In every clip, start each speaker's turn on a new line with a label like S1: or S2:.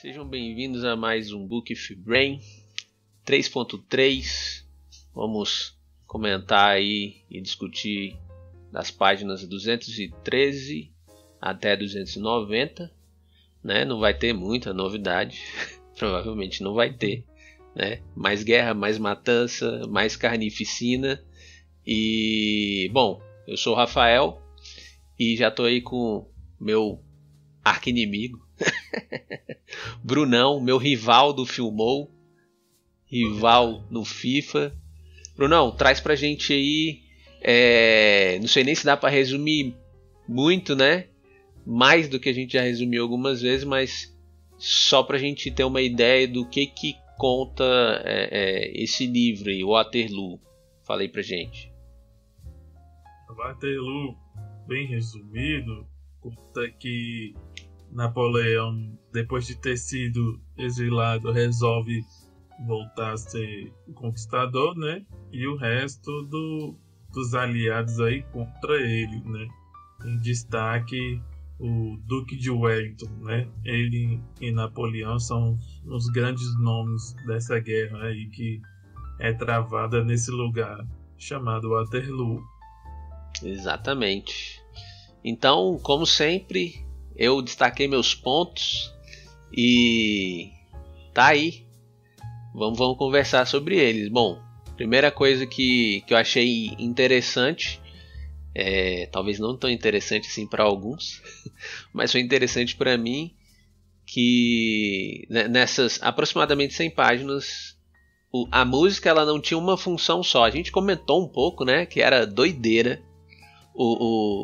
S1: Sejam bem-vindos a mais um Book of Brain 3.3. Vamos comentar aí e discutir das páginas 213 até 290, né? Não vai ter muita novidade, provavelmente não vai ter, né? Mais guerra, mais matança, mais carnificina. E, bom, eu sou o Rafael e já tô aí com meu arqui-inimigo Brunão, meu rival do Filmou, rival no FIFA. Brunão, traz pra gente aí, não sei nem se dá pra resumir muito, né? Mais do que a gente já resumiu algumas vezes, mas só pra gente ter uma ideia do que conta esse livro aí, Waterloo. Fala aí pra gente.
S2: Waterloo, bem resumido, conta que Napoleão, depois de ter sido exilado, resolve voltar a ser conquistador, né? E o resto dos aliados aí contra ele, né? Em destaque, o Duque de Wellington, né? Ele e Napoleão são os grandes nomes dessa guerra aí que é travada nesse lugar chamado Waterloo.
S1: Exatamente. Então, como sempre, eu destaquei meus pontos e tá aí. Vamos conversar sobre eles. Bom, primeira coisa que eu achei interessante, talvez não tão interessante assim para alguns, mas foi interessante para mim, que nessas aproximadamente 100 páginas, a música ela não tinha uma função só. A gente comentou um pouco, né, que era doideira.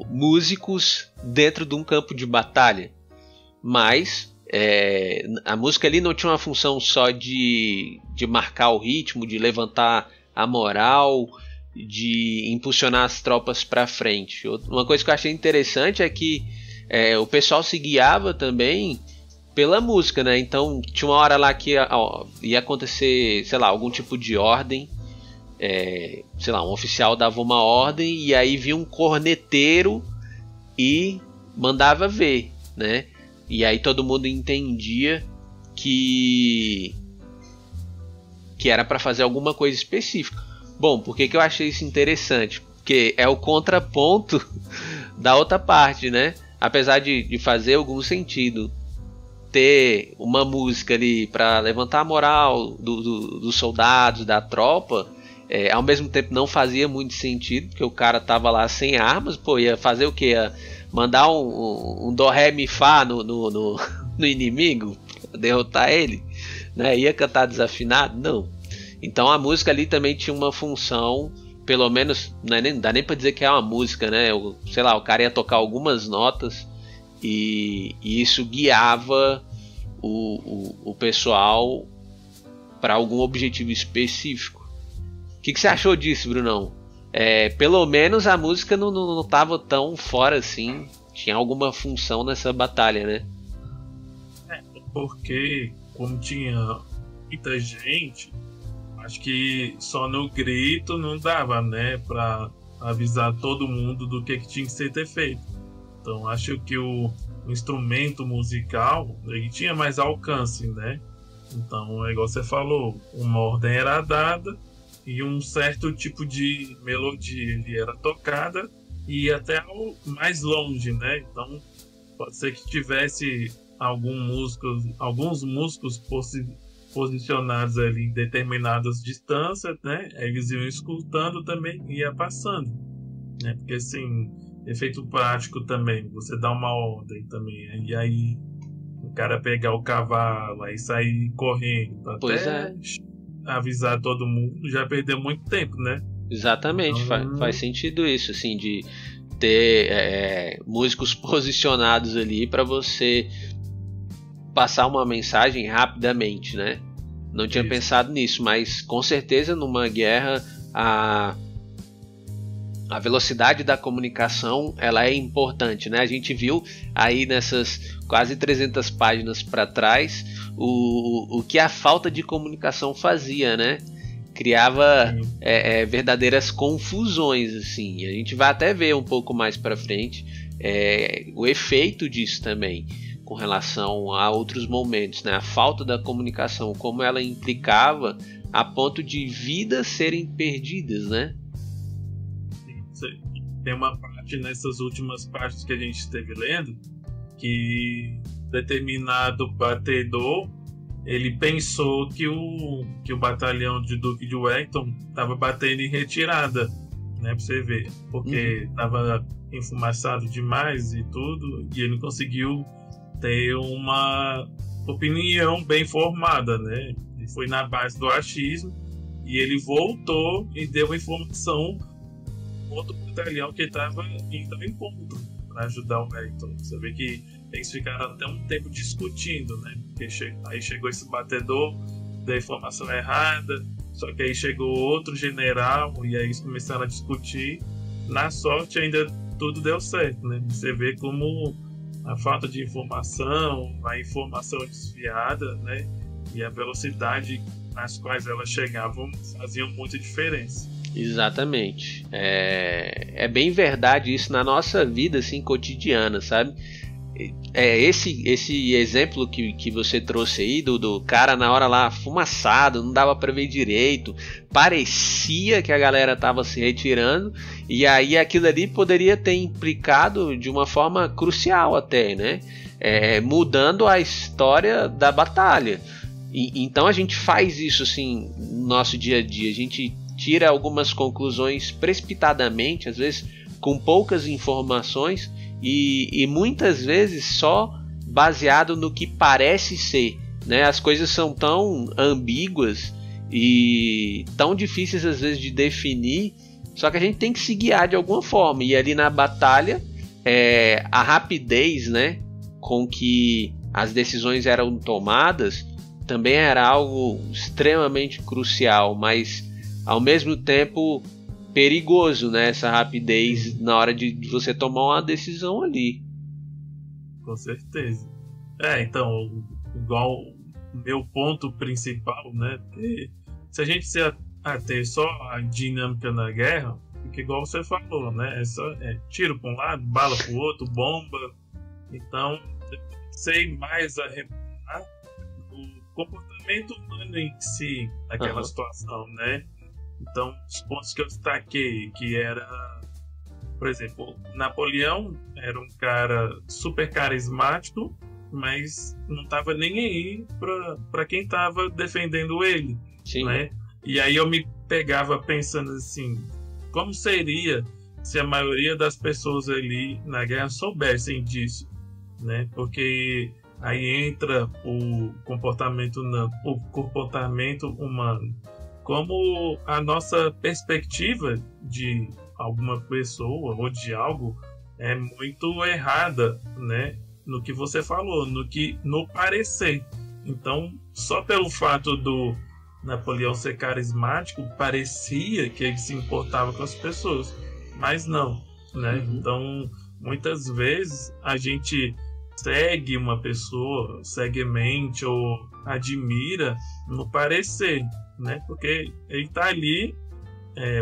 S1: Músicos dentro de um campo de batalha, mas a música ali não tinha uma função só de marcar o ritmo, de levantar a moral, de impulsionar as tropas para frente. Uma coisa que eu achei interessante é que o pessoal se guiava também pela música, né? Então tinha uma hora lá que ia acontecer, sei lá, algum tipo de ordem. Sei lá, um oficial dava uma ordem e aí vinha um corneteiro e mandava ver, né? E aí todo mundo entendia que era para fazer alguma coisa específica. Bom, por que eu achei isso interessante? Porque é o contraponto da outra parte, né? Apesar de fazer algum sentido ter uma música ali para levantar a moral dos soldados, da tropa, ao mesmo tempo não fazia muito sentido, porque o cara tava lá sem armas, pô, ia fazer o quê? Ia mandar um do, ré, mi, fá no inimigo, derrotar ele, né? Ia cantar desafinado? Não. Então a música ali também tinha uma função, pelo menos, não dá nem pra dizer que é uma música, né? Sei lá, o cara ia tocar algumas notas e isso guiava o pessoal para algum objetivo específico. O que você achou disso, Brunão? Pelo menos a música não tava tão fora assim. Tinha alguma função nessa batalha, né?
S2: Porque como tinha muita gente, acho que só no grito não dava, né? Pra avisar todo mundo do que tinha que ser feito. Então acho que o instrumento musical ele tinha mais alcance, né? Então, igual você falou, uma ordem era dada e um certo tipo de melodia ele era tocada e ia até mais longe, né? Então pode ser que tivesse alguns músicos posicionados ali em determinadas distâncias, né? Eles iam escutando também e ia passando, né? Porque assim, efeito prático também, você dá uma ordem também, e aí o cara pegar o cavalo e sair correndo até avisar todo mundo, já perdeu muito tempo, né?
S1: Exatamente, então, faz sentido isso, assim, de ter músicos posicionados ali para você passar uma mensagem rapidamente, né? Não tinha pensado nisso, mas com certeza numa guerra a velocidade da comunicação ela é importante, né? A gente viu aí nessas quase 300 páginas para trás o que a falta de comunicação fazia, né? Criava verdadeiras confusões, assim. A gente vai até ver um pouco mais para frente o efeito disso também. com relação a outros momentos, né? A falta da comunicação, como ela implicava a ponto de vidas serem perdidas, né?
S2: Tem uma parte nessas últimas partes que a gente esteve lendo que determinado batedor ele pensou que o batalhão de Duque de Wellington estava batendo em retirada, né, pra você ver, porque estava enfumaçado demais e tudo, e ele conseguiu ter uma opinião bem formada, né? Ele foi na base do achismo e ele voltou e deu informação outro batalhão que estava indo ao encontro para ajudar o Wellington. Você vê que eles ficaram até um tempo discutindo, né? Porque aí chegou esse batedor, deu a informação errada, só que aí chegou outro general e aí eles começaram a discutir. Na sorte ainda tudo deu certo, né? Você vê como a falta de informação, a informação desviada, né? E a velocidade nas quais elas chegavam faziam muita diferença.
S1: Exatamente. É bem verdade isso na nossa vida assim, cotidiana, sabe? Esse exemplo que você trouxe aí do cara na hora lá fumaçado, não dava para ver direito, parecia que a galera tava se retirando, e aí aquilo ali poderia ter implicado de uma forma crucial até, né? Mudando a história da batalha. Então a gente faz isso assim no nosso dia a dia, a gente tira algumas conclusões precipitadamente, às vezes com poucas informações e muitas vezes só baseado no que parece ser, né? As coisas são tão ambíguas e tão difíceis às vezes de definir, só que a gente tem que se guiar de alguma forma, e ali na batalha a rapidez, né, com que as decisões eram tomadas também era algo extremamente crucial, mas ao mesmo tempo perigoso, né? Essa rapidez na hora de você tomar uma decisão ali.
S2: Com certeza. Então, igual o meu ponto principal, né? Se a gente se ater só à dinâmica da guerra, porque igual você falou, né? É tiro para um lado, bala para o outro, bomba. Então, eu sei mais a reparar o comportamento humano em si, naquela situação, né? Então, os pontos que eu destaquei, que era, por exemplo, Napoleão era um cara super carismático, mas não estava nem aí para quem estava defendendo ele.
S1: Sim.
S2: Né? E aí eu me pegava pensando assim, como seria se a maioria das pessoas ali na guerra soubessem disso, né? Porque aí entra o comportamento humano. Como a nossa perspectiva de alguma pessoa ou de algo é muito errada, né? No que você falou, no parecer. Então, só pelo fato do Napoleão ser carismático, parecia que ele se importava com as pessoas, mas não, né? Então, muitas vezes a gente segue uma pessoa, ceguemente ou admira no parecer, né? Porque ele tá ali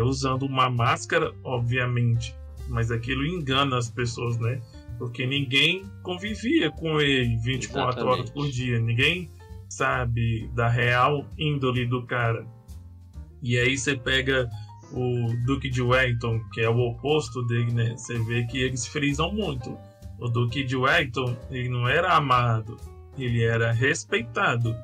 S2: usando uma máscara, obviamente, mas aquilo engana as pessoas, né? Porque ninguém convivia com ele 24 horas por dia, ninguém sabe da real índole do cara. E aí você pega o Duque de Wellington, que é o oposto dele, né? Você vê que eles frisam muito. O Duque de Wellington, ele não era amado, ele era respeitado,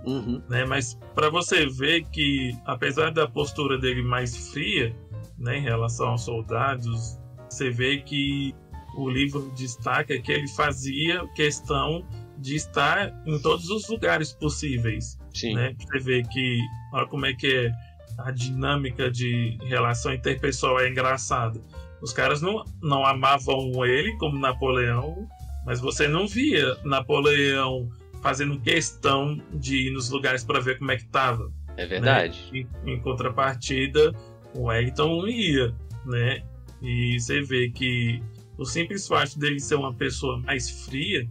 S2: né? Mas para você ver que, apesar da postura dele mais fria, né, em relação aos soldados, você vê que o livro destaca que ele fazia questão de estar em todos os lugares possíveis.
S1: Sim.
S2: Né? Você vê que, olha como é que é a dinâmica de relação interpessoal, é engraçado. Os caras não amavam ele como Napoleão, mas você não via Napoleão fazendo questão de ir nos lugares para ver como é que estava.
S1: É verdade.
S2: Né? Em contrapartida, o Wellington ia, né? E você vê que o simples fato dele ser uma pessoa mais fria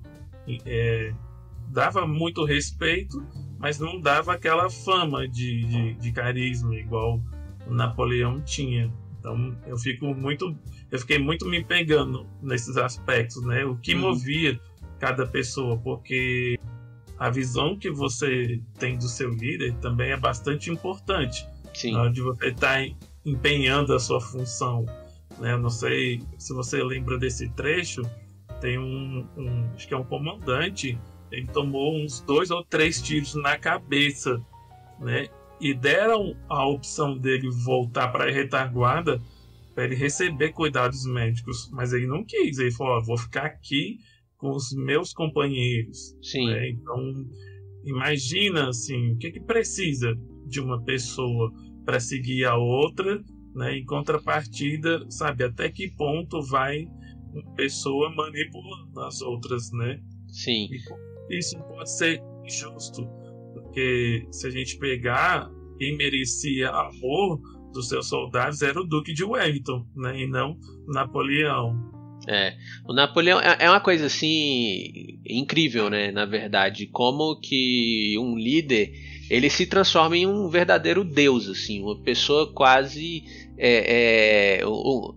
S2: dava muito respeito, mas não dava aquela fama de carisma igual o Napoleão tinha. Então eu fiquei muito me pegando nesses aspectos, né? O que movia cada pessoa, porque a visão que você tem do seu líder também é bastante importante.
S1: Sim.
S2: Na hora de você estar empenhando a sua função, né? Eu não sei se você lembra desse trecho, tem acho que é um comandante, ele tomou uns 2 ou 3 tiros na cabeça, né? E deram a opção dele voltar para a retaguarda para ele receber cuidados médicos, mas ele não quis, ele falou, vou ficar aqui com os meus companheiros.
S1: Sim.
S2: Né? Então, imagina assim, o que precisa de uma pessoa para seguir a outra, né? Em contrapartida, sabe, até que ponto vai uma pessoa manipulando as outras, né?
S1: Sim.
S2: E isso pode ser injusto, porque se a gente pegar, quem merecia amor dos seus soldados era o Duque de Wellington, né? E não Napoleão.
S1: O Napoleão é uma coisa assim incrível, né? Na verdade, como que um líder ele se transforma em um verdadeiro deus, assim, uma pessoa quase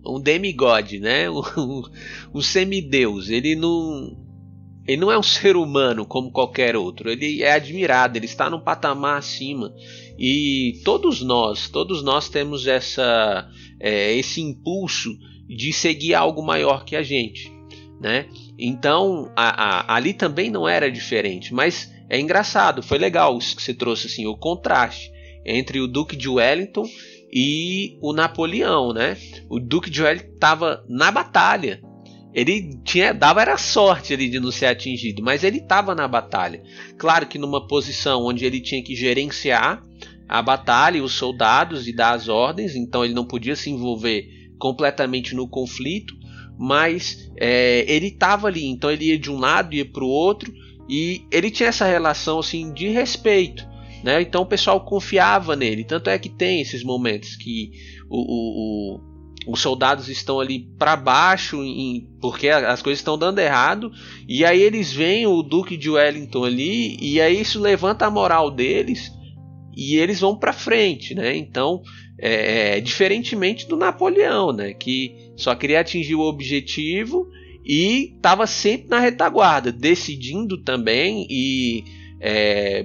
S1: um demigod, né? Um semideus. Ele não é um ser humano como qualquer outro. Ele é admirado, ele está num patamar acima. E todos nós temos esse impulso de seguir algo maior que a gente, né? Então ali também não era diferente, mas é engraçado, foi legal isso que você trouxe, assim, o contraste entre o Duque de Wellington e o Napoleão, né? O Duque de Wellington estava na batalha, ele dava era sorte ali de não ser atingido, mas ele estava na batalha, claro que numa posição onde ele tinha que gerenciar a batalha e os soldados e dar as ordens, então ele não podia se envolver completamente no conflito, mas ele estava ali, então ele ia de um lado, ia para o outro, e ele tinha essa relação assim de respeito, né? Então o pessoal confiava nele, tanto é que tem esses momentos que os soldados estão ali para baixo porque as coisas estão dando errado, e aí eles veem o Duque de Wellington ali, e aí isso levanta a moral deles e eles vão para frente, né? Então diferentemente do Napoleão, né? Que só queria atingir o objetivo e estava sempre na retaguarda, decidindo também e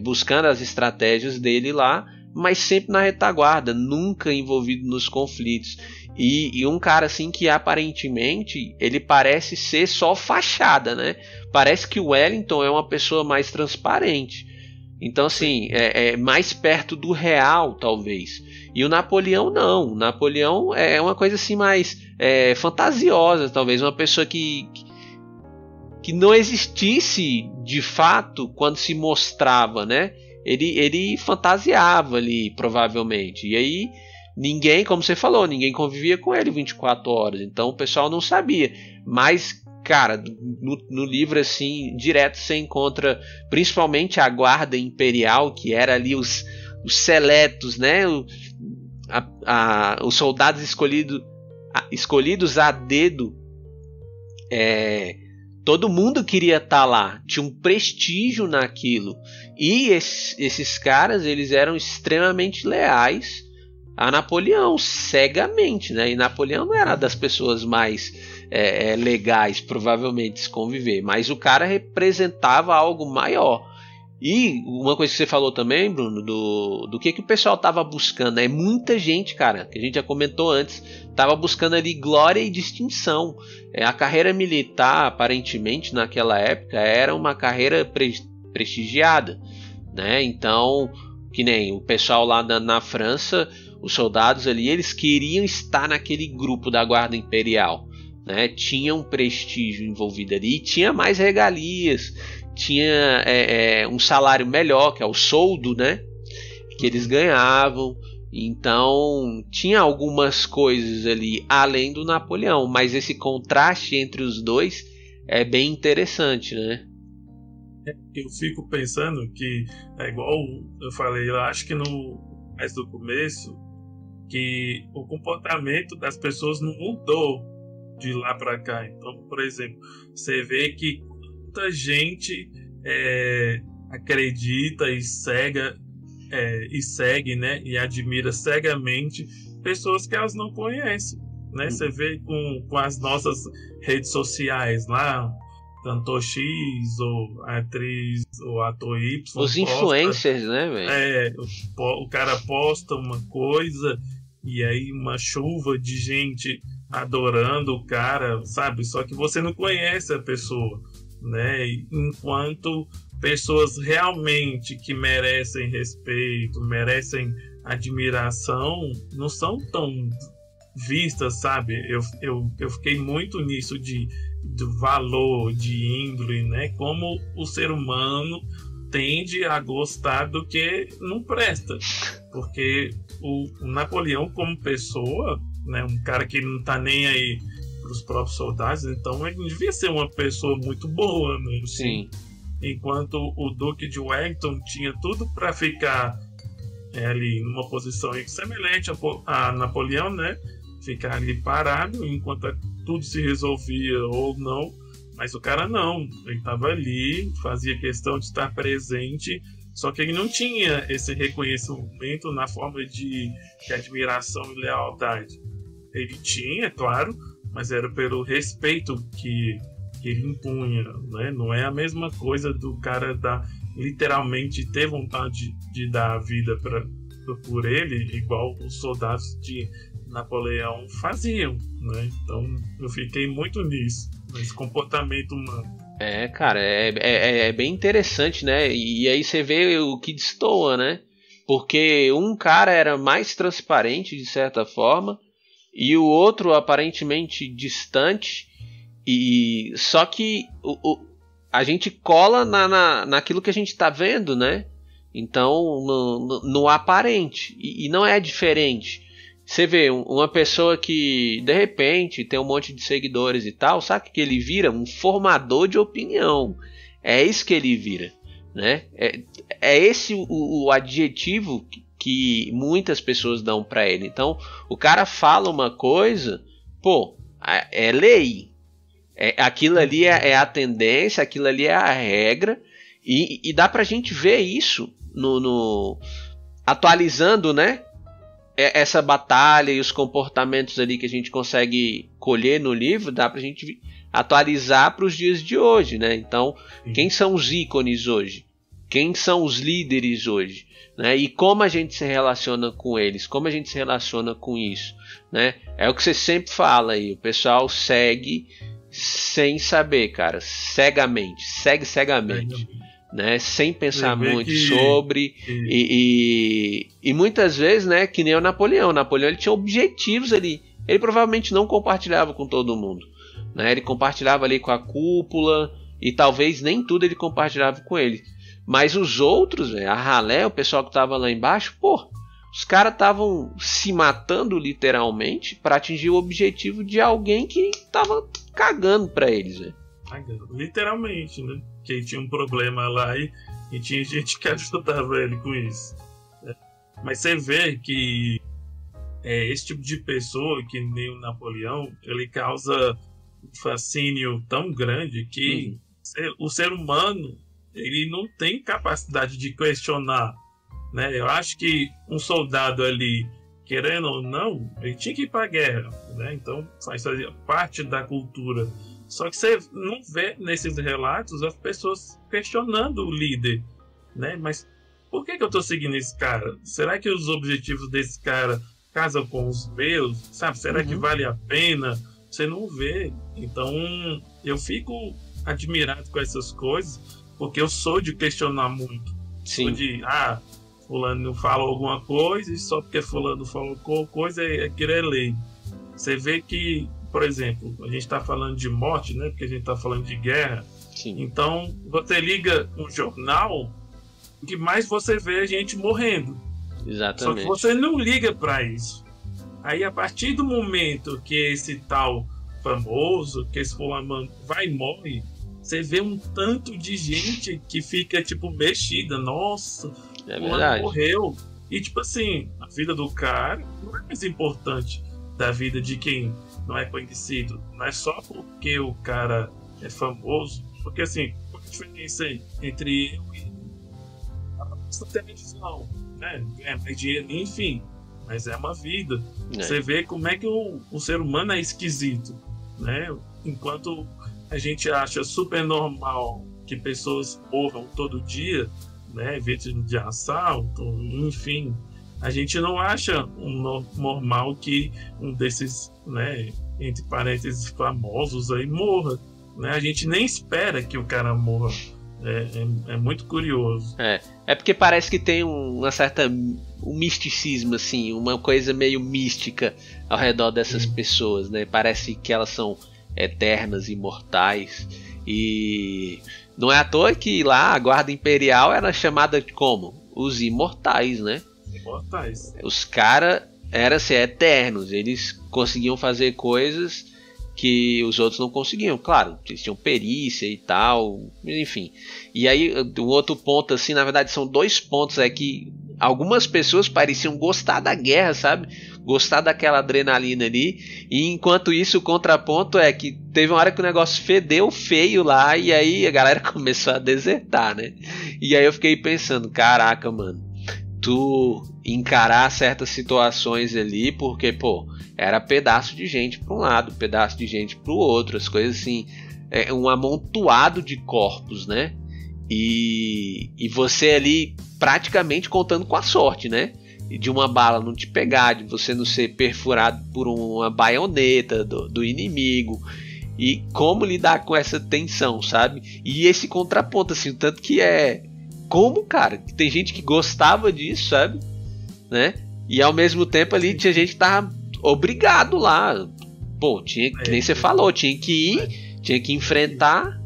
S1: buscando as estratégias dele lá, mas sempre na retaguarda, nunca envolvido nos conflitos. E um cara assim que aparentemente ele parece ser só fachada, né? Parece que o Wellington é uma pessoa mais transparente. Então assim, é mais perto do real talvez. E o Napoleão não. O Napoleão é uma coisa assim mais fantasiosa, talvez. Uma pessoa que não existisse de fato quando se mostrava, né? Ele fantasiava ali, provavelmente. E aí ninguém, como você falou, ninguém convivia com ele 24 horas. Então o pessoal não sabia. Mas, cara, no livro assim, direto você encontra principalmente a guarda imperial, que era ali os seletos, né? Os soldados escolhidos a dedo. Todo mundo queria estar lá, tinha um prestígio naquilo, e esses caras eles eram extremamente leais a Napoleão, cegamente, né? E Napoleão não era das pessoas mais legais, provavelmente, de se conviver, mas o cara representava algo maior. E uma coisa que você falou também, Bruno, do que o pessoal estava buscando, muita gente, cara, que a gente já comentou antes, estava buscando ali glória e distinção. A carreira militar, aparentemente, naquela época, era uma carreira prestigiada, né? Então, que nem o pessoal lá na França, os soldados ali, eles queriam estar naquele grupo da Guarda Imperial, né? Tinha um prestígio envolvido ali, e tinha mais regalias, tinha um salário melhor, que é o soldo, né? Que eles ganhavam. Então tinha algumas coisas ali além do Napoleão, mas esse contraste entre os dois é bem interessante, né?
S2: Eu fico pensando que é igual eu falei, eu acho que mais do começo, que o comportamento das pessoas não mudou de lá para cá. Então, por exemplo, você vê que muita gente acredita e segue, né, e admira cegamente pessoas que elas não conhecem, né? Você vê com as nossas redes sociais lá, cantor X, ou a atriz, ou ator Y.
S1: Os influencers, né, velho?
S2: O cara posta uma coisa e aí uma chuva de gente adorando o cara, sabe? Só que você não conhece a pessoa, né? Enquanto pessoas realmente que merecem respeito, merecem admiração, não são tão vistas, sabe? Eu fiquei muito nisso do valor, de índole, né? Como o ser humano tende a gostar do que não presta. Porque o Napoleão, como pessoa, né? Um cara que não tá nem aí pros próprios soldados, então ele devia ser uma pessoa muito boa, né?
S1: Sim.
S2: Enquanto o Duque de Wellington tinha tudo para ficar ali numa posição semelhante a Napoleão, né? Ficar ali parado enquanto tudo se resolvia ou não, mas o cara não, ele estava ali, fazia questão de estar presente, só que ele não tinha esse reconhecimento na forma de admiração e lealdade. Ele tinha, claro, mas era pelo respeito que ele impunha, né? Não é a mesma coisa do cara literalmente ter vontade de dar a vida por ele, igual os soldados de Napoleão faziam, né? Então eu fiquei muito nisso, nesse comportamento humano.
S1: Cara, é bem interessante, né? E aí você vê o que destoa, né? Porque um cara era mais transparente, de certa forma, e o outro aparentemente distante, e só que a gente cola naquilo que a gente está vendo, né? Então, no aparente, e não é diferente. Você vê uma pessoa que de repente tem um monte de seguidores e tal, sabe que ele vira? Um formador de opinião. É isso que ele vira, né? É esse o adjetivo que muitas pessoas dão para ele. Então, o cara fala uma coisa, pô, é lei. Aquilo ali é a tendência, aquilo ali é a regra, e dá pra gente ver isso atualizando, né? Essa batalha e os comportamentos ali que a gente consegue colher no livro, dá pra gente atualizar para os dias de hoje, né? Então, quem são os ícones hoje? Quem são os líderes hoje? Né? E como a gente se relaciona com eles? Como a gente se relaciona com isso? Né? É o que você sempre fala aí, o pessoal segue sem saber, cara, segue cegamente. Né, sem pensar muito sobre e muitas vezes, né, que nem o Napoleão ele tinha objetivos ali, ele provavelmente não compartilhava com todo mundo, né, ele compartilhava ali com a cúpula e talvez nem tudo ele compartilhava com ele, mas os outros, a ralé, o pessoal que estava lá embaixo, pô, os caras estavam se matando literalmente para atingir o objetivo de alguém que estava cagando para eles, né?
S2: Literalmente, né? Que tinha um problema lá e tinha gente que ajudava ele com isso. Mas você vê que esse tipo de pessoa, que nem o Napoleão, ele causa um fascínio tão grande que o ser humano ele não tem capacidade de questionar, né? Eu acho que um soldado ali, querendo ou não, ele tinha que ir para a guerra, né? Então faz parte da cultura. Só que você não vê nesses relatos as pessoas questionando o líder, né? Mas por que eu estou seguindo esse cara? Será que os objetivos desse cara casam com os meus? Sabe? Será que vale a pena? Você não vê. Então eu fico admirado com essas coisas, porque eu sou de questionar muito.
S1: Sim.
S2: Sou de, fulano fala alguma coisa e só porque fulano falou coisa aquilo é lei. Você vê que, por exemplo, a gente está falando de morte, né? Porque a gente está falando de guerra.
S1: Sim.
S2: Então, você liga um jornal, o que mais você vê é gente morrendo.
S1: Exatamente.
S2: Só que você não liga para isso. Aí, a partir do momento que esse tal famoso, que esse fulano vai e morre, você vê um tanto de gente que fica, tipo, mexida. Nossa, fulano morreu. E, tipo assim, a vida do cara não é mais importante da vida de quem não é conhecido. Não é só porque o cara é famoso. Porque assim, qual a diferença entre eu e a televisão, né? É mais dinheiro, enfim. Mas é uma vida. Você vê como é que o ser humano é esquisito, né? Enquanto a gente acha super normal que pessoas morram todo dia, né, vítimas de assalto, enfim, a gente não acha normal que um desses, né, entre parênteses, famosos aí morra, né? A gente nem espera que o cara morra. É muito curioso.
S1: É porque parece que tem uma certa um misticismo, assim, uma coisa meio mística ao redor dessas pessoas, né? Parece que elas são eternas, imortais. E não é à toa que lá a Guarda Imperial era chamada de como? Os Imortais, né?
S2: Imortais.
S1: Os caras eram assim, eternos, eles conseguiam fazer coisas que os outros não conseguiam. Claro, eles tinham perícia e tal, enfim. E aí, o outro ponto, assim, na verdade, são dois pontos, é que algumas pessoas pareciam gostar da guerra, sabe? Gostar daquela adrenalina ali. E enquanto isso, o contraponto é que teve uma hora que o negócio fedeu feio lá, e aí a galera começou a desertar, né? E aí eu fiquei pensando, caraca, mano, tu encarar certas situações ali, porque, pô, era pedaço de gente para um lado, pedaço de gente para o outro, as coisas assim, um amontoado de corpos, né? E você ali praticamente contando com a sorte, né? De uma bala não te pegar, de você não ser perfurado por uma baioneta do inimigo. E como lidar com essa tensão, sabe? E esse contraponto, assim, tanto que como, cara, tem gente que gostava disso, sabe? Né? E ao mesmo tempo ali tinha gente que tava obrigado lá. Pô, tinha, que nem você falou, tinha que ir, tinha que enfrentar.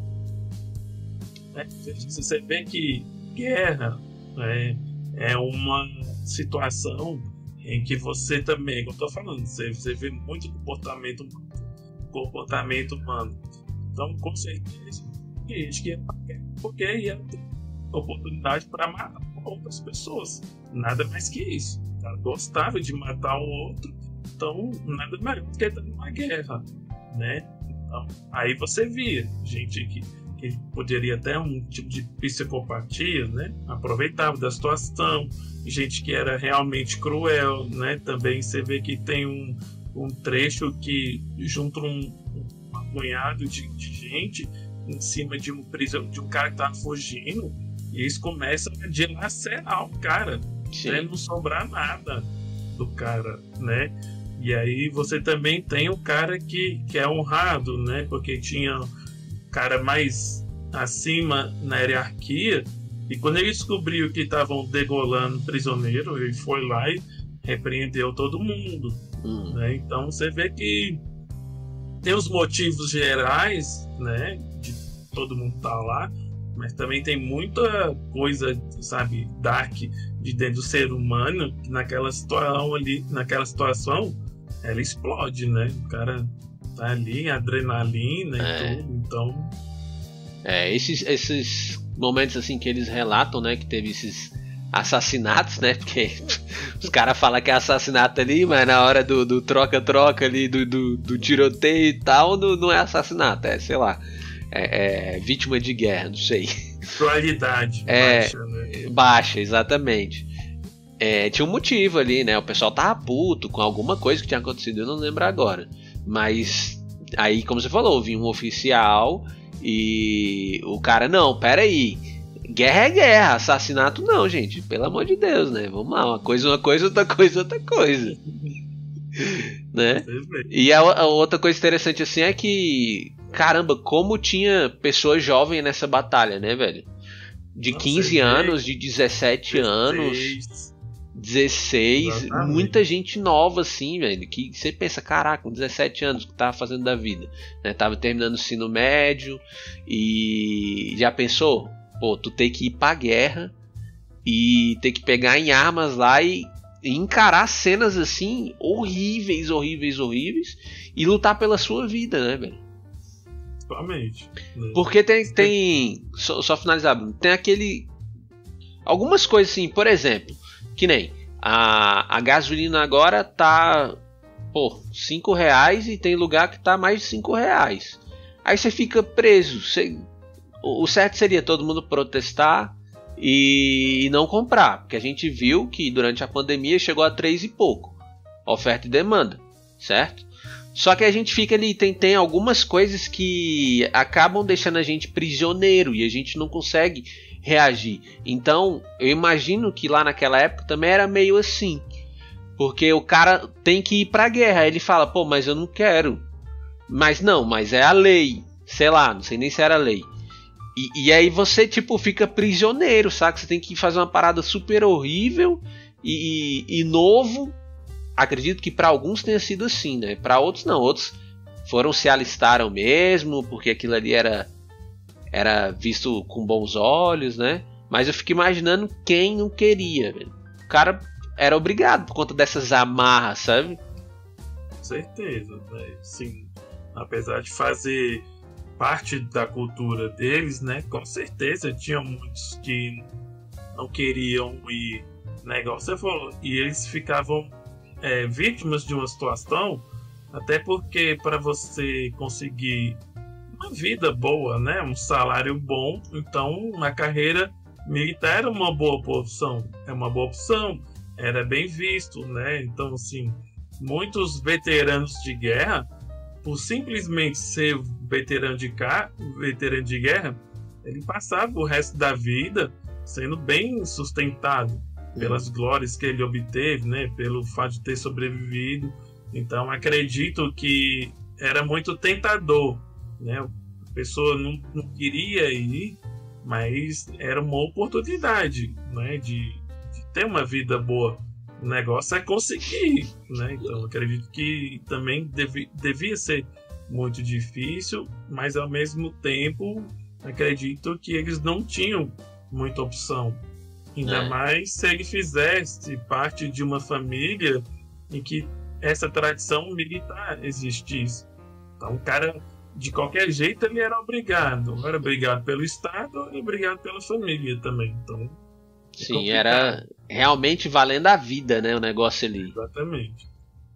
S2: Você vê que guerra é uma situação em que você também, como eu tô falando, você vê muito comportamento humano. Então, com certeza, tem gente que ia pra guerra porque ia ter oportunidade para matar outras pessoas. Nada mais que isso. O cara gostava de matar o outro, então nada melhor do que estar numa guerra, né? Então, aí você via gente que poderia ter um tipo de psicopatia, né? Aproveitava da situação, gente que era realmente cruel, né? Também você vê que tem um trecho que junta um punhado de gente em cima de um cara que tava fugindo. E eles começam a dilacerar o cara, né? Não sobrar nada do cara, né? E aí você também tem o cara que é honrado, né? Porque tinha um cara mais acima na hierarquia, e quando ele descobriu que estavam degolando prisioneiro, ele foi lá e repreendeu todo mundo, né? Então você vê que tem os motivos gerais, né? De todo mundo estar lá, mas também tem muita coisa, sabe, dark de dentro do ser humano, que naquela situação ela explode, né? O cara tá ali, adrenalina e tudo, então...
S1: esses momentos assim que eles relatam, né, que teve esses assassinatos, né, porque os caras falam que é assassinato ali, mas na hora do troca-troca ali, do tiroteio e tal, não é assassinato, sei lá, vítima de guerra, não sei.
S2: Qualidade baixa, né?
S1: Baixa, exatamente. Tinha um motivo ali, né, o pessoal tava puto com alguma coisa que tinha acontecido, eu não lembro agora, mas aí, como você falou, vinha um oficial e o cara, não, pera aí, guerra é guerra, assassinato não, gente, pelo amor de Deus, né? Vamos lá, uma coisa, outra coisa, né? E a outra coisa interessante assim é que, caramba, como tinha pessoas jovens nessa batalha, né, velho? De 15 anos, de 17 anos, 16, exatamente. Muita gente nova assim, velho, que você pensa, caraca, com 17 anos, o que tava fazendo da vida, né? Tava terminando o ensino médio e já pensou, pô, tu tem que ir pra guerra e ter que pegar em armas lá e encarar cenas assim horríveis e lutar pela sua vida, né, velho?
S2: Exatamente.
S1: Porque tem só finalizar, Bruno, tem algumas coisas assim, por exemplo, que nem a gasolina agora tá, pô, R$5 e tem lugar que tá mais de R$5. Aí você fica preso. O certo seria todo mundo protestar e não comprar, porque a gente viu que durante a pandemia chegou a 3 e pouco, oferta e demanda, certo? Só que a gente fica ali, tem algumas coisas que acabam deixando a gente prisioneiro e a gente não consegue reagir. Então, eu imagino que lá naquela época também era meio assim. Porque o cara tem que ir pra guerra. Aí ele fala, pô, mas eu não quero. Mas não, mas é a lei. Sei lá, não sei nem se era lei. E aí você, tipo, fica prisioneiro, sabe? Você tem que fazer uma parada super horrível e novo. Acredito que para alguns tenha sido assim, né? Para outros não. Outros se alistaram mesmo, porque aquilo ali era visto com bons olhos, né? Mas eu fico imaginando quem não queria, velho. O cara era obrigado por conta dessas amarras, sabe?
S2: Com certeza, né? Sim. Apesar de fazer parte da cultura deles, né? Com certeza tinha muitos que não queriam ir, né? Igual você falou, e eles ficavam vítimas de uma situação, até porque para você conseguir uma vida boa, né? Um salário bom, então uma carreira militar era uma boa opção, era bem visto, né? Então, assim, muitos veteranos de guerra, por simplesmente ser veterano de guerra, ele passava o resto da vida sendo bem sustentado pelas glórias que ele obteve, né? Pelo fato de ter sobrevivido. Então, acredito que era muito tentador, né? A pessoa não queria ir, mas era uma oportunidade, né? De ter uma vida boa. O negócio é conseguir, né? Então, acredito que também devia ser muito difícil, mas ao mesmo tempo acredito que eles não tinham muita opção. Ainda mais se ele fizesse parte de uma família em que essa tradição militar existisse. Então, o cara, de qualquer jeito, ele era obrigado. Não era obrigado pelo Estado, era obrigado pela família também. Então,
S1: sim, era realmente valendo a vida, né? O negócio ali.
S2: Exatamente.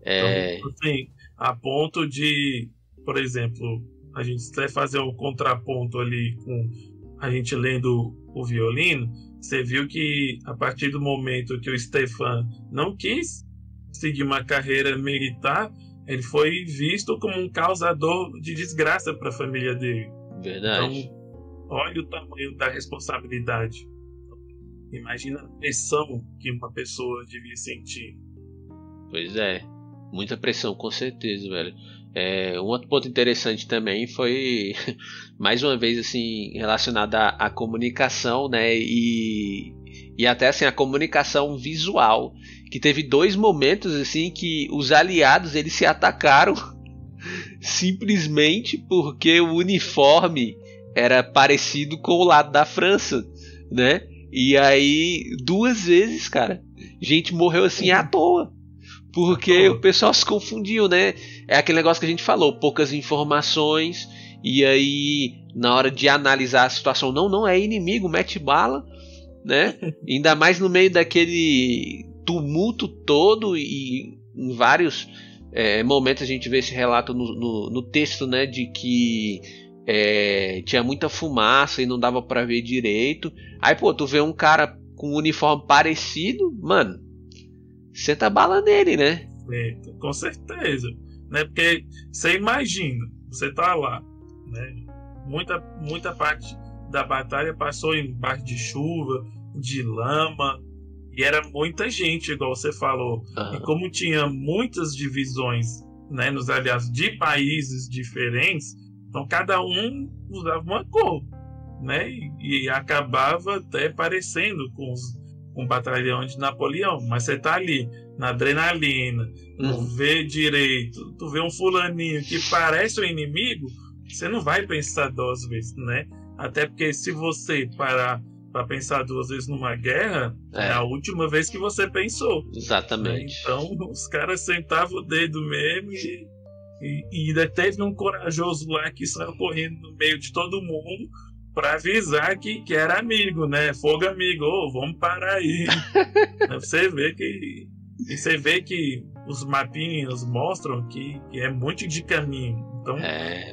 S2: Então, assim, a ponto de, por exemplo, a gente até fazer um contraponto ali com a gente lendo o Violino, você viu que a partir do momento que o Stefan não quis seguir uma carreira militar, ele foi visto como um causador de desgraça para a família dele.
S1: Verdade.
S2: Então, olha o tamanho da responsabilidade. Imagina a pressão que uma pessoa devia sentir.
S1: Pois é, muita pressão, com certeza, velho. Um outro ponto interessante também foi, mais uma vez, assim, relacionado à comunicação, né? E até assim, a comunicação visual. Que teve 2 momentos assim que os aliados eles se atacaram simplesmente porque o uniforme era parecido com o lado da França, né? E aí, 2 vezes, cara, gente morreu assim à toa. Porque o pessoal se confundiu, né? É aquele negócio que a gente falou, poucas informações. E aí, na hora de analisar a situação, não é inimigo, mete bala, né? Ainda mais no meio daquele tumulto todo. E em vários momentos a gente vê esse relato no texto, né? De que tinha muita fumaça e não dava pra ver direito. Aí, pô, tu vê um cara com um uniforme parecido, mano, senta bala nele, né?
S2: Com certeza, né? Porque você imagina, você tá lá, né? Muita parte da batalha passou embaixo de chuva, de lama, e era muita gente, igual você falou. E como tinha muitas divisões, né, nos aliados de países diferentes, então cada um usava uma cor, né? E acabava até parecendo com um batalhão de Napoleão, mas você tá ali na adrenalina, não vê direito, tu vê um fulaninho que parece um inimigo, você não vai pensar 2 vezes, né? Até porque se você parar para pensar 2 vezes numa guerra, é a última vez que você pensou.
S1: Exatamente.
S2: Né? Então os caras sentavam o dedo mesmo e ainda teve um corajoso lá que saiu correndo no meio de todo mundo para avisar que era amigo, né? Fogo amigo, vamos parar aí. Você vê que os mapinhas mostram que é muito de caminho. Então,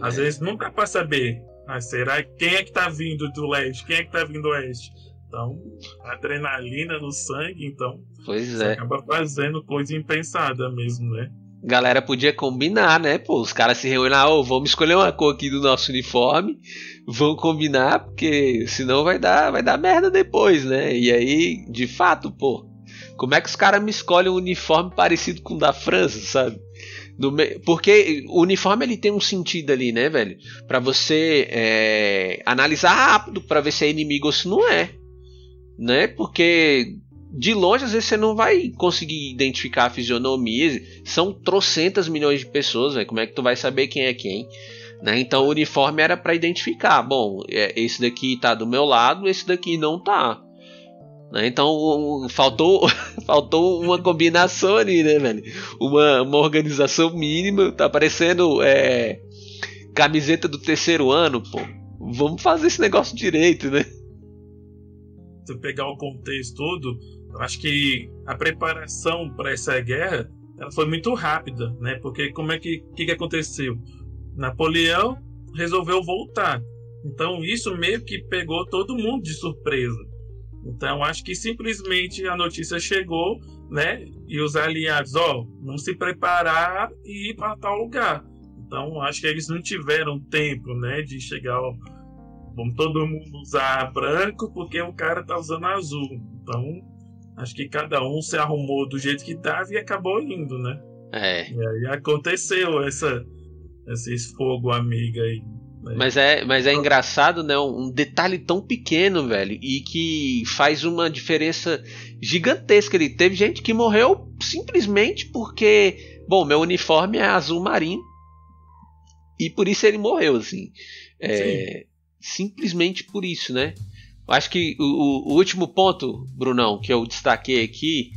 S2: às vezes não dá para saber. Será quem é que tá vindo do leste? Quem é que tá vindo do oeste? Então, adrenalina no sangue, então
S1: pois
S2: você acaba fazendo coisa impensada mesmo, né?
S1: galera podia combinar, né? Pô, os caras se reúnem lá, vamos escolher uma cor aqui do nosso uniforme, vão combinar, porque senão vai dar merda depois, né? E aí, de fato, pô, como é que os caras me escolhem um uniforme parecido com o da França, sabe? Porque o uniforme ele tem um sentido ali, né, velho? Pra você analisar rápido, pra ver se é inimigo ou se não é, né? Porque de longe às vezes você não vai conseguir identificar a fisionomia. São trocentas milhões de pessoas, velho. Como é que tu vai saber quem é quem? Né? Então o uniforme era pra identificar. Bom, esse daqui tá do meu lado, esse daqui não tá. Então faltou uma combinação ali, né, velho? Uma organização mínima. Tá parecendo camiseta do terceiro ano, pô. Vamos fazer esse negócio direito, né?
S2: Se pegar o contexto todo, eu acho que a preparação para essa guerra ela foi muito rápida, né? Porque como é que aconteceu? Napoleão resolveu voltar. Então isso meio que pegou todo mundo de surpresa. Então acho que simplesmente a notícia chegou, né? E os aliados, vamos se preparar e ir para tal lugar. Então acho que eles não tiveram tempo, né? De chegar, vamos todo mundo usar branco porque o cara tá usando azul. Então acho que cada um se arrumou do jeito que tava e acabou indo, né? E aí aconteceu esse fogo amigo aí.
S1: Mas é engraçado, né? Um detalhe tão pequeno, velho, e que faz uma diferença gigantesca ali. Teve gente que morreu simplesmente porque, bom, meu uniforme é azul marinho e por isso ele morreu, assim. Simplesmente por isso, né? Acho que o último ponto, Brunão, que eu destaquei aqui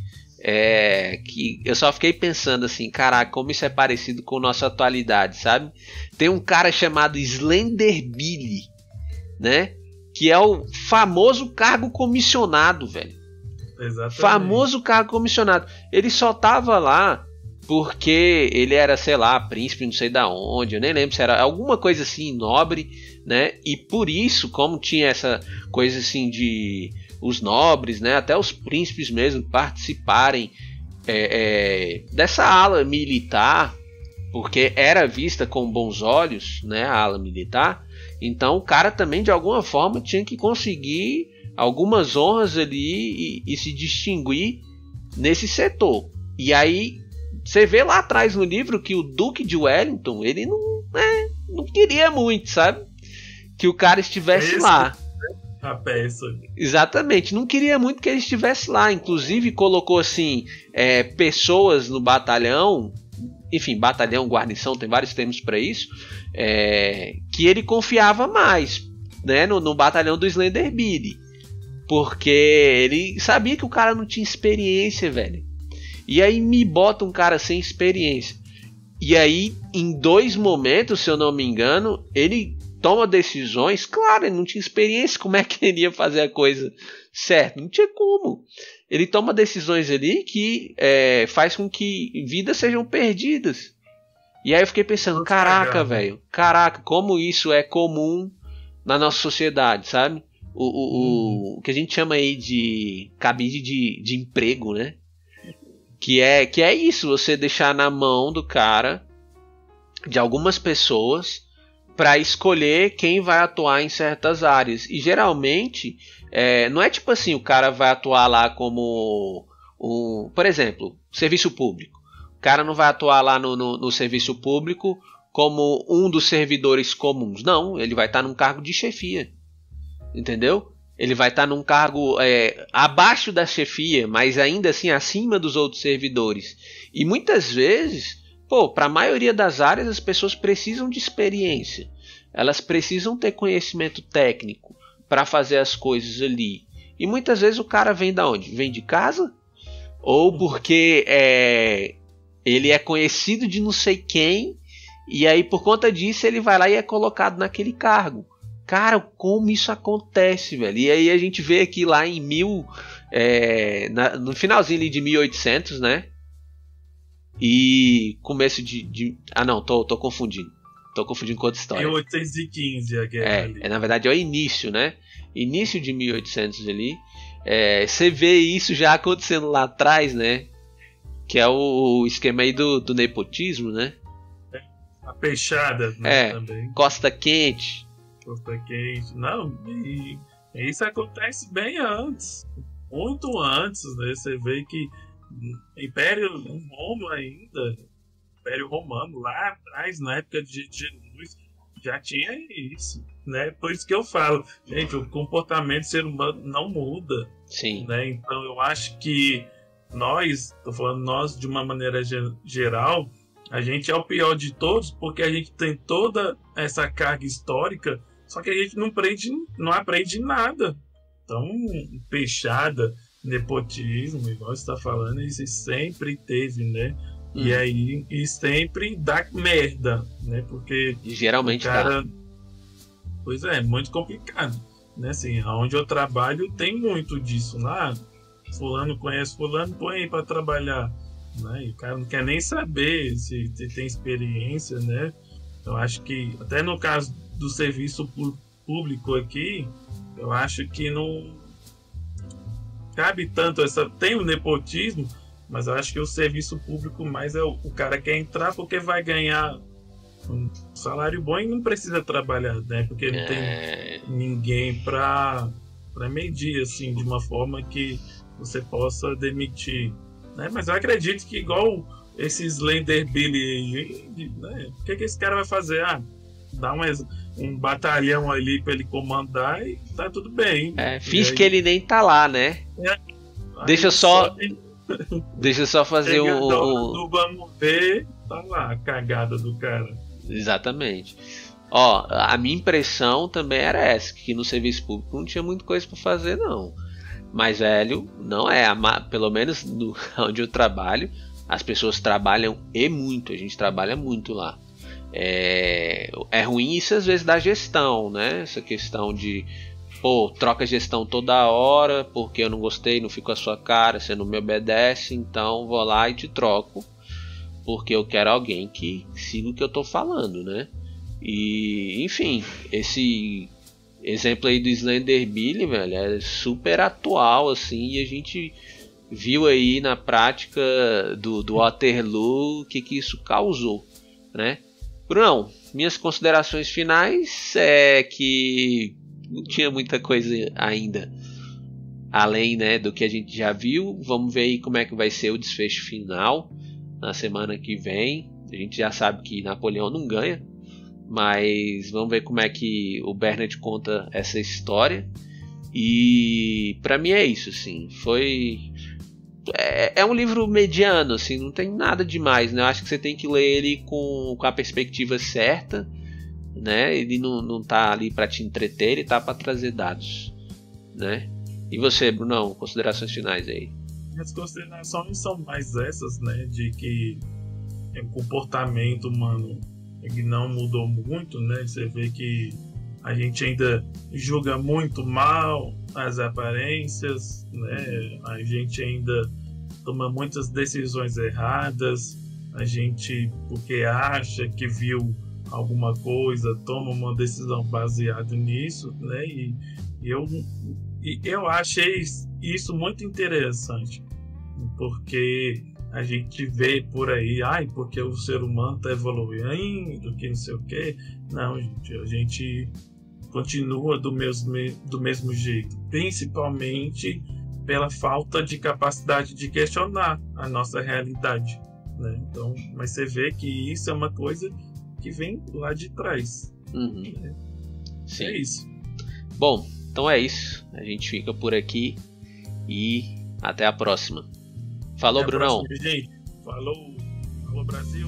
S1: que eu só fiquei pensando assim, caraca, como isso é parecido com nossa atualidade, sabe? Tem um cara chamado Slender Billy, né? Que é o famoso cargo comissionado, velho.
S2: Exatamente.
S1: Famoso cargo comissionado. Ele só tava lá porque ele era, sei lá, príncipe não sei da onde, eu nem lembro se era alguma coisa assim, nobre, né? E por isso, como tinha essa coisa assim de os nobres, né, até os príncipes mesmo participarem dessa ala militar, porque era vista com bons olhos, né, a ala militar. Então o cara também de alguma forma tinha que conseguir algumas honras ali e se distinguir nesse setor. E aí você vê lá atrás no livro que o Duque de Wellington ele não queria muito, sabe, que o cara estivesse lá.
S2: A peça.
S1: Exatamente, não queria muito que ele estivesse lá. Inclusive colocou assim pessoas no batalhão, enfim, batalhão, guarnição, tem vários termos para isso, que ele confiava mais, né, no batalhão do Slender Billy, porque ele sabia que o cara não tinha experiência, velho. E aí me bota um cara sem experiência. E aí em 2 momentos, se eu não me engano, ele toma decisões, claro, ele não tinha experiência, como é que ele ia fazer a coisa certa? Não tinha como. Ele toma decisões ali que faz com que vidas sejam perdidas. E aí eu fiquei pensando, caraca, velho, como isso é comum na nossa sociedade, sabe? O que a gente chama aí de cabide de emprego, né? Que é isso, você deixar na mão do cara, de algumas pessoas, para escolher quem vai atuar em certas áreas. E geralmente não é tipo assim, o cara vai atuar lá como por exemplo, serviço público. O cara não vai atuar lá no serviço público como um dos servidores comuns. Não, ele vai estar num cargo de chefia. Entendeu? Ele vai estar num cargo abaixo da chefia, mas ainda assim acima dos outros servidores. E muitas vezes, para a maioria das áreas, as pessoas precisam de experiência. Elas precisam ter conhecimento técnico para fazer as coisas ali. E muitas vezes o cara vem da onde? Vem de casa? Ou porque ele é conhecido de não sei quem, e aí por conta disso ele vai lá e é colocado naquele cargo. Cara, como isso acontece, velho? E aí a gente vê aqui lá em no finalzinho ali de 1800, né? E começo não, tô confundindo. Tô confundindo com outra história.
S2: 1815 a guerra ali.
S1: Na verdade é o início, né? Início de 1800 ali. Você vê isso já acontecendo lá atrás, né? Que é o esquema aí do nepotismo, né?
S2: A peixada, né,
S1: também. Costa quente.
S2: Costa quente. Não, e isso acontece bem antes. Muito antes, né? Você vê que Império Romano ainda, Império Romano, lá atrás, na época de Jesus, já tinha isso, né? Por isso que eu falo, gente, o comportamento do ser humano não muda.
S1: Sim.
S2: Né? Então eu acho que tô falando nós de uma maneira geral, a gente é o pior de todos porque a gente tem toda essa carga histórica, só que a gente não aprende nada. Então, peixada, nepotismo, igual você está falando, isso sempre teve, né? E aí, e sempre dá merda, né? Porque
S1: geralmente dá.
S2: Pois é, muito complicado, né? Assim, onde eu trabalho tem muito disso lá. Fulano conhece fulano, põe aí para trabalhar, né? E o cara não quer nem saber se tem experiência, né? Eu acho que até no caso do serviço público aqui, eu acho que não cabe tanto tem o nepotismo, mas eu acho que o serviço público mais é o cara quer entrar porque vai ganhar um salário bom e não precisa trabalhar, né? Porque não tem ninguém para medir assim de uma forma que você possa demitir, né? Mas eu acredito que igual esses Slender Billy, né? O que esse cara vai fazer? Dá um batalhão ali para ele comandar e tá tudo bem.
S1: Finge que ele nem tá lá, né? Deixa eu só fazer
S2: do vamos ver, tá lá a cagada do cara.
S1: Exatamente. Ó, a minha impressão também era essa, que no serviço público não tinha muita coisa para fazer, não. Mas, velho, não é. Pelo menos onde eu trabalho, as pessoas trabalham e muito. A gente trabalha muito lá. É ruim isso às vezes da gestão, né? Essa questão de, troca a gestão toda hora, porque eu não gostei, não fico a sua cara, você não me obedece, então vou lá e te troco, porque eu quero alguém que siga o que eu tô falando, né? E, enfim, esse exemplo aí do Slender Billy, velho, é super atual, assim, e a gente viu aí na prática do Waterloo o que isso causou, né? Brunão, minhas considerações finais é que não tinha muita coisa ainda além, né, do que a gente já viu. Vamos ver aí como é que vai ser o desfecho final na semana que vem. A gente já sabe que Napoleão não ganha, mas vamos ver como é que o Bernard conta essa história. E pra mim é isso, assim. É um livro mediano, assim, não tem nada demais, né? Eu acho que você tem que ler ele com a perspectiva certa, né? Ele não tá ali para te entreter, ele tá para trazer dados, né? E você, Brunão, considerações finais aí?
S2: As considerações são mais essas, né? De que o comportamento humano ele não mudou muito, né? Você vê que a gente ainda julga muito mal as aparências, né? A gente ainda toma muitas decisões erradas, a gente, porque acha que viu alguma coisa, toma uma decisão baseada nisso, né? E eu achei isso muito interessante, porque a gente vê por aí, porque o ser humano está evoluindo, que não sei o quê. Não, gente, a gente continua do mesmo jeito, principalmente pela falta de capacidade de questionar a nossa realidade, né? Então, mas você vê que isso é uma coisa que vem lá de trás. Né?
S1: Sim.
S2: É isso.
S1: Bom, então é isso. A gente fica por aqui e até a próxima. Falou, Brunão.
S2: Gente. Falou, Brasil.